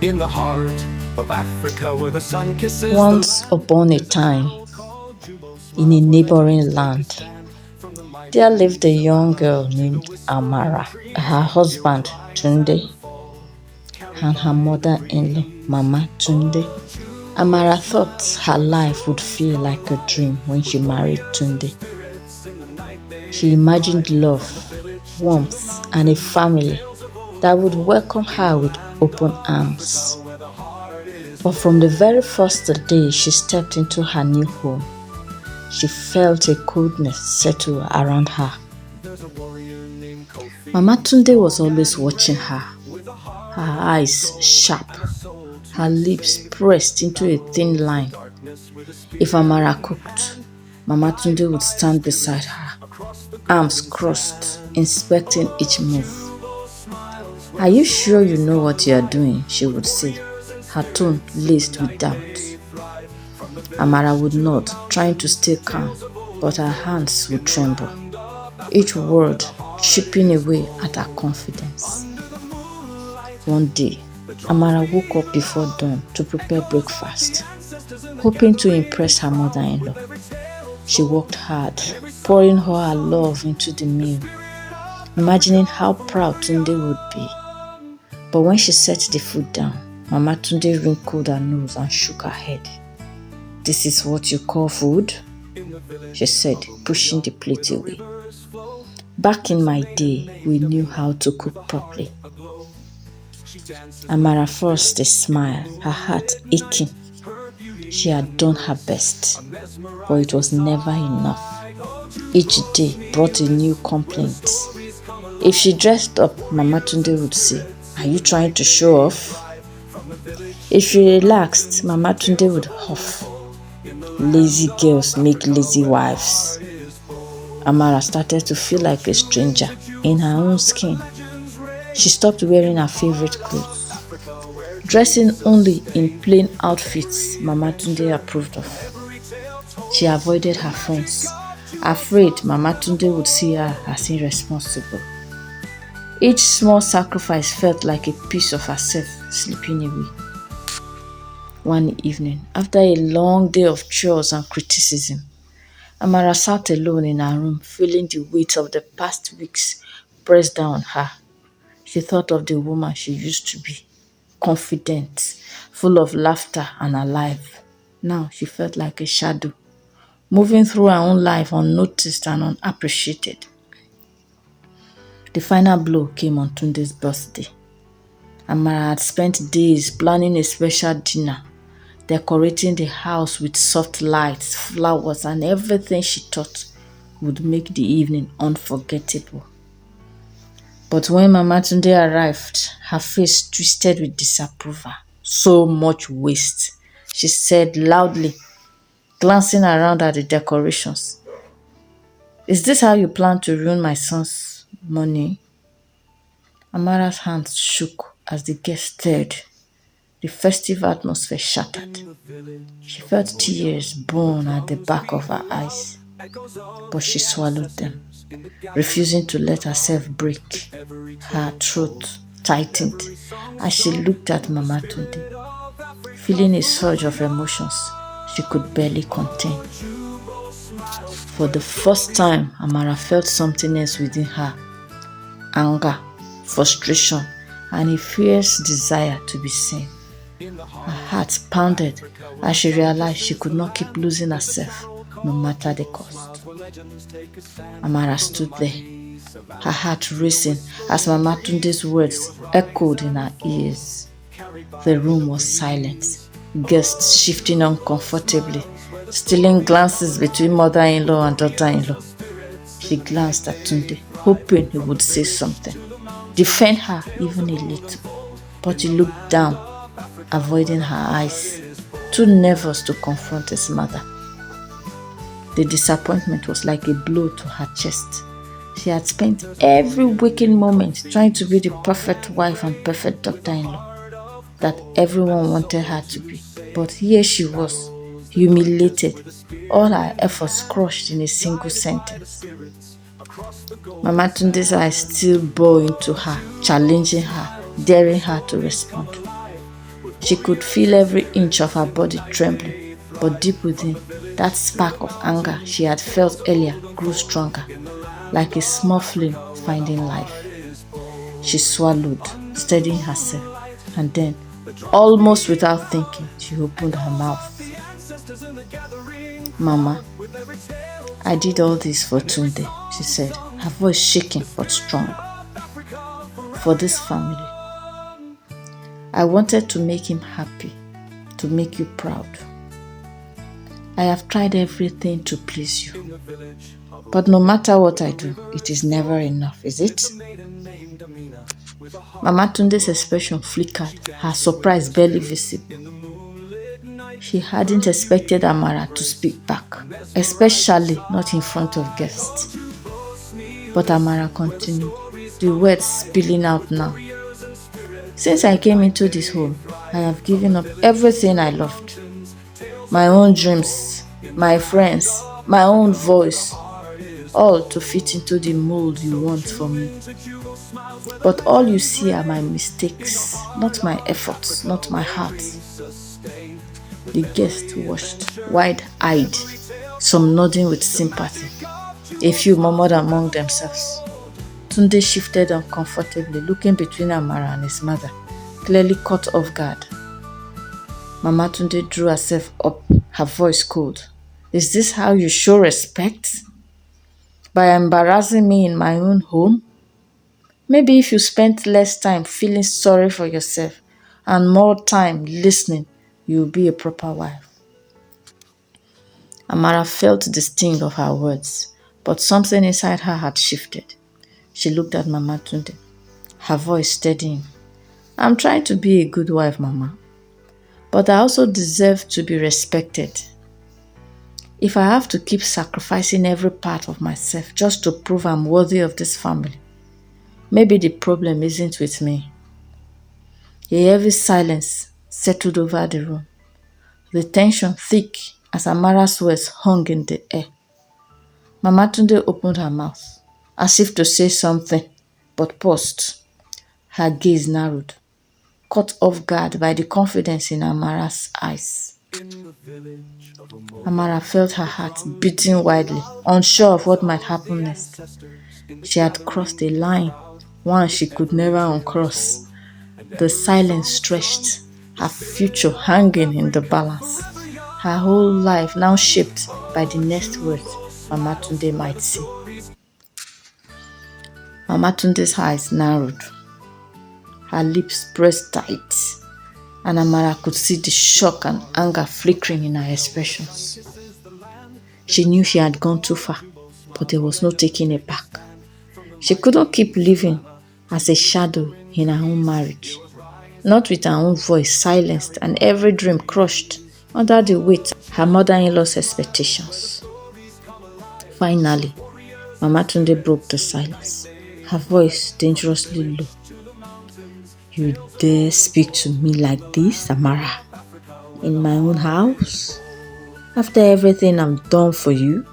in the heart of Africa where the sun kisses. Once upon a time, in a neighboring land, there lived a young girl named Amara. Her husband, Tunde, and her mother-in-law, Mama Tunde. Amara thought her life would feel like a dream when she married Tunde. She imagined love, warmth, and a family that would welcome her with open arms. But from the very first day she stepped into her new home, she felt a coldness settle around her. Mama Tunde was always watching her, her eyes sharp, her lips pressed into a thin line. If Amara cooked, Mama Tunde would stand beside her, arms crossed, inspecting each move. "Are you sure you know what you are doing?" she would say, her tone laced with doubt. Amara would nod, trying to stay calm, but her hands would tremble, each word chipping away at her confidence. One day, Amara woke up before dawn to prepare breakfast, hoping to impress her mother-in-law. She worked hard, pouring all her love into the meal, imagining how proud Tunde would be. But when she set the food down, Mama Tunde wrinkled her nose and shook her head. "This is what you call food?" she said, pushing the plate away. "Back in my day, we knew how to cook properly." Amara forced a smile, her heart aching. She had done her best, but it was never enough. Each day brought a new complaint. If she dressed up, Mama Tunde would say, "Are you trying to show off?" If she relaxed, Mama Tunde would huff, "Lazy girls make lazy wives." Amara started to feel like a stranger in her own skin. She stopped wearing her favorite clothes, dressing only in plain outfits Mama Tunde approved of. She avoided her friends, afraid Mama Tunde would see her as irresponsible. Each small sacrifice felt like a piece of herself slipping away. One evening, after a long day of chores and criticism, Amara sat alone in her room, feeling the weight of the past weeks pressed down on her. She thought of the woman she used to be, confident, full of laughter and alive. Now she felt like a shadow, moving through her own life unnoticed and unappreciated. The final blow came on Tunde's birthday. Amara had spent days planning a special dinner, decorating the house with soft lights, flowers, and everything she thought would make the evening unforgettable. But when Mama Tunde arrived, her face twisted with disapproval. "So much waste," she said loudly, glancing around at the decorations. "Is this how you plan to ruin my son's money?" Amara's hands shook as the guests stared. The festive atmosphere shattered. She felt tears burn at the back of her eyes, but she swallowed them, refusing to let herself break. Her throat tightened as she looked at Mama Tunde, feeling a surge of emotions she could barely contain. For the first time, Amara felt something else within her: anger, frustration, and a fierce desire to be seen. Her heart pounded as she realized she could not keep losing herself, no matter the cost. Amara stood there, her heart racing as Mama Tunde's words echoed in her ears. The room was silent, guests shifting uncomfortably, stealing glances between mother-in-law and daughter-in-law. She glanced at Tunde, hoping he would say something, defend her even a little, but he looked down, avoiding her eyes, too nervous to confront his mother. The disappointment was like a blow to her chest. She had spent every waking moment trying to be the perfect wife and perfect daughter-in-law that everyone wanted her to be. But here she was, humiliated, all her efforts crushed in a single sentence. Mama Tunde's eyes still bore into her, challenging her, daring her to respond. She could feel every inch of her body trembling, but deep within, that spark of anger she had felt earlier grew stronger, like a small flame finding life. She swallowed, steadying herself, and then, almost without thinking, she opened her mouth. "Mama, I did all this for Tunde," she said, her voice shaking but strong. "For this family. I wanted to make him happy, to make you proud. I have tried everything to please you. But no matter what I do, it is never enough, is it?" Mama Tunde's expression flickered, her surprise barely visible. She hadn't expected Amara to speak back, especially not in front of guests. But Amara continued, the words spilling out now. "Since I came into this home, I have given up everything I loved. My own dreams, my friends, my own voice, all to fit into the mold you want for me. But all you see are my mistakes, not my efforts, not my heart." The guests watched, wide-eyed, some nodding with sympathy. A few murmured among themselves. Tunde shifted uncomfortably, looking between Amara and his mother, clearly caught off guard. Mama Tunde drew herself up, her voice cold. "Is this how you show respect? By embarrassing me in my own home? Maybe if you spent less time feeling sorry for yourself and more time listening, you'll be a proper wife." Amara felt the sting of her words, but something inside her had shifted. She looked at Mama Tunde, her voice steadying. "I'm trying to be a good wife, Mama, but I also deserve to be respected. If I have to keep sacrificing every part of myself just to prove I'm worthy of this family, maybe the problem isn't with me." A heavy silence settled over the room, the tension thick as Amara's words hung in the air. Mama Tunde opened her mouth, as if to say something, but paused. Her gaze narrowed, caught off guard by the confidence in Amara's eyes. Amara felt her heart beating wildly, unsure of what might happen next. She had crossed a line, one she could never uncross. The silence stretched, her future hanging in the balance. Her whole life now shaped by the next words Mama Tunde might say. Mama Tunde's eyes narrowed, her lips pressed tight, and Amara could see the shock and anger flickering in her expressions. She knew she had gone too far, but there was no taking it back. She couldn't keep living as a shadow in her own marriage, not with her own voice silenced and every dream crushed under the weight of her mother-in-law's expectations. Finally, Mama Tunde broke the silence, her voice dangerously low. "You dare speak to me like this, Amara? In my own house? After everything I've done for you?"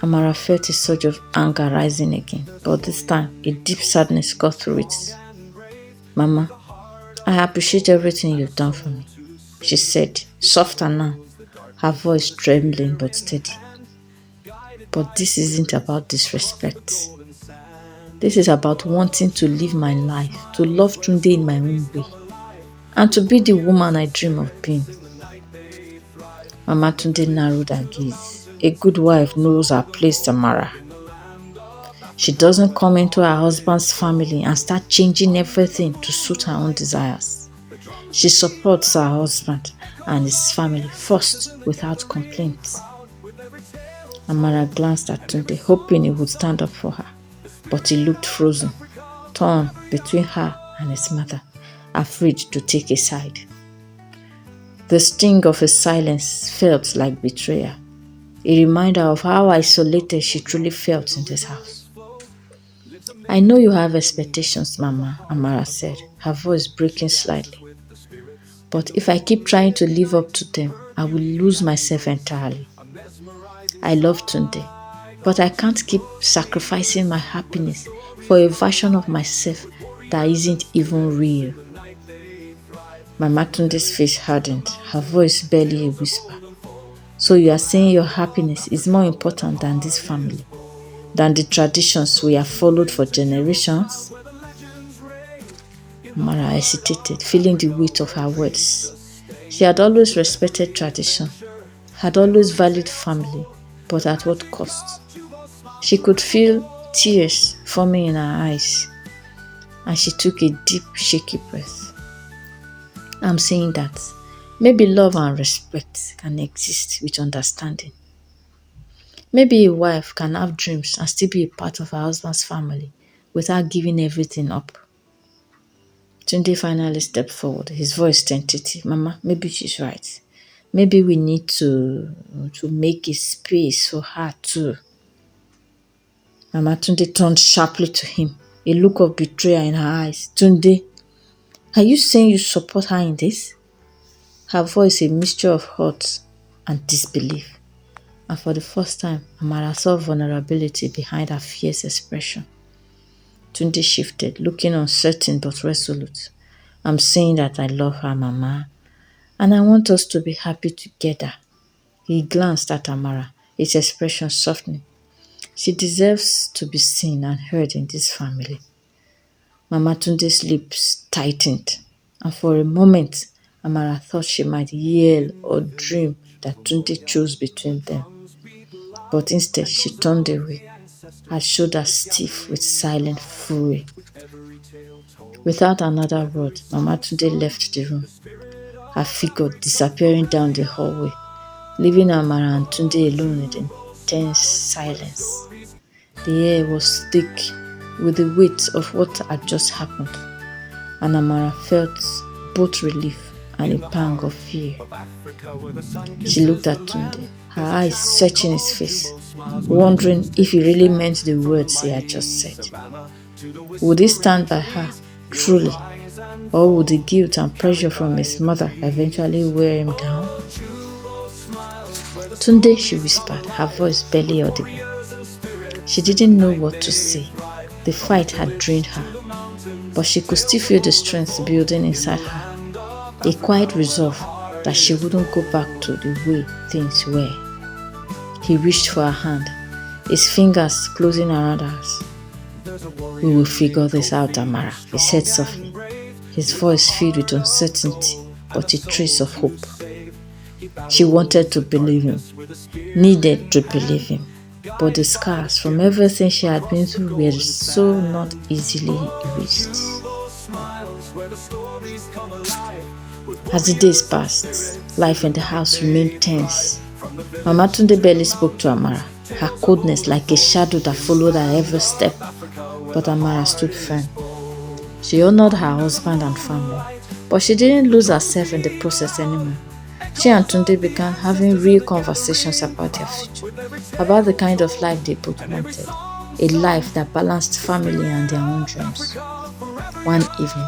Amara felt a surge of anger rising again, but this time a deep sadness cut through it. "Mama, I appreciate everything you've done for me," she said, softer now, her voice trembling but steady. "But this isn't about disrespect. This is about wanting to live my life, to love Tunde in my own way, and to be the woman I dream of being." Mama Tunde narrowed her gaze. A good wife knows her place, Tamara. She doesn't come into her husband's family and start changing everything to suit her own desires. She supports her husband and his family first without complaints. Amara glanced at Tunde, hoping he would stand up for her, but he looked frozen, torn between her and his mother, afraid to take a side. The sting of his silence felt like betrayal, a reminder of how isolated she truly felt in this house. "I know you have expectations, Mama," Amara said, her voice breaking slightly. "But if I keep trying to live up to them, I will lose myself entirely. I love Tunde, but I can't keep sacrificing my happiness for a version of myself that isn't even real." Mama Tunde's face hardened, her voice barely a whisper. So you are saying your happiness is more important than this family, than the traditions we have followed for generations? Mara hesitated, feeling the weight of her words. She had always respected tradition, had always valued family, but at what cost? She could feel tears forming in her eyes, and she took a deep, shaky breath. I'm saying that maybe love and respect can exist with understanding. Maybe a wife can have dreams and still be a part of her husband's family without giving everything up. Tunde finally stepped forward, his voice tentative. Mama, maybe she's right. Maybe we need to make a space for her too. Mama Tunde turned sharply to him, a look of betrayal in her eyes. Tunde, are you saying you support her in this? Her voice a mixture of hurt and disbelief. And for the first time, Amara saw vulnerability behind her fierce expression. Tunde shifted, looking uncertain but resolute. I'm saying that I love her, Mama, and I want us to be happy together. He glanced at Amara, his expression softening. She deserves to be seen and heard in this family. Mama Tunde's lips tightened, and for a moment, Amara thought she might yell or dream that Tunde chose between them. But instead, she turned away, her shoulders stiff with silent fury. Without another word, Mama Tunde left the room, her figure disappearing down the hallway, leaving Amara and Tunde alone in the tense silence. The air was thick with the weight of what had just happened, and Amara felt both relief and a pang of fear. She looked at Tunde, her eyes searching his face, wondering if he really meant the words he had just said. Would he stand by her, truly, or would the guilt and pressure from his mother eventually wear him down? Tunde, she whispered, her voice barely audible. She didn't know what to say. The fight had drained her, but she could still feel the strength building inside her, a quiet resolve that she wouldn't go back to the way things were. He reached for her hand, his fingers closing around hers. We will figure this out, Amara, he said softly, his voice filled with uncertainty but a trace of hope. She wanted to believe him, needed to believe him, but the scars from everything she had been through were so not easily erased. As the days passed, life in the house remained tense. Mama Tunde barely spoke to Amara, her coldness like a shadow that followed her every step. But Amara stood firm. She honored her husband and family, but she didn't lose herself in the process anymore. She and Tunde began having real conversations about their future, about the kind of life they both wanted, a life that balanced family and their own dreams. One evening,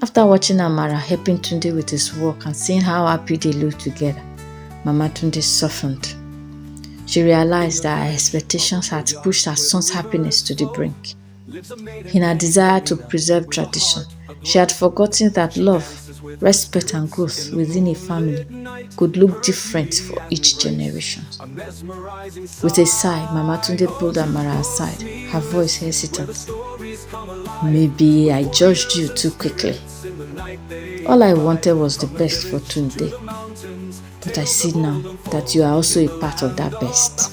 after watching Amara helping Tunde with his work and seeing how happy they looked together, Mama Tunde softened. She realized that her expectations had pushed her son's happiness to the brink. In her desire to preserve tradition, she had forgotten that love, respect and growth within a family could look different for each generation. With a sigh, Mama Tunde pulled Amara aside, her voice hesitant. Maybe I judged you too quickly. All I wanted was the best for Tunde. But I see now that you are also a part of that best.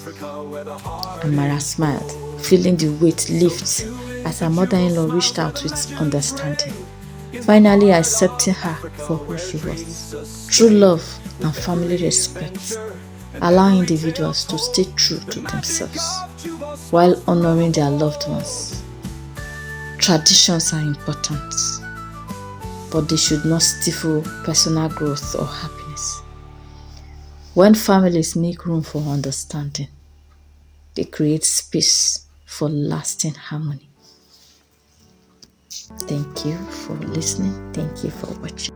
Amara smiled, feeling the weight lift as her mother-in-law reached out with understanding, finally accepting her for who she was. True love and family respect allow individuals to stay true to themselves while honoring their loved ones. Traditions are important, but they should not stifle personal growth or happiness. When families make room for understanding, they create space for lasting harmony. Thank you for listening. Thank you for watching.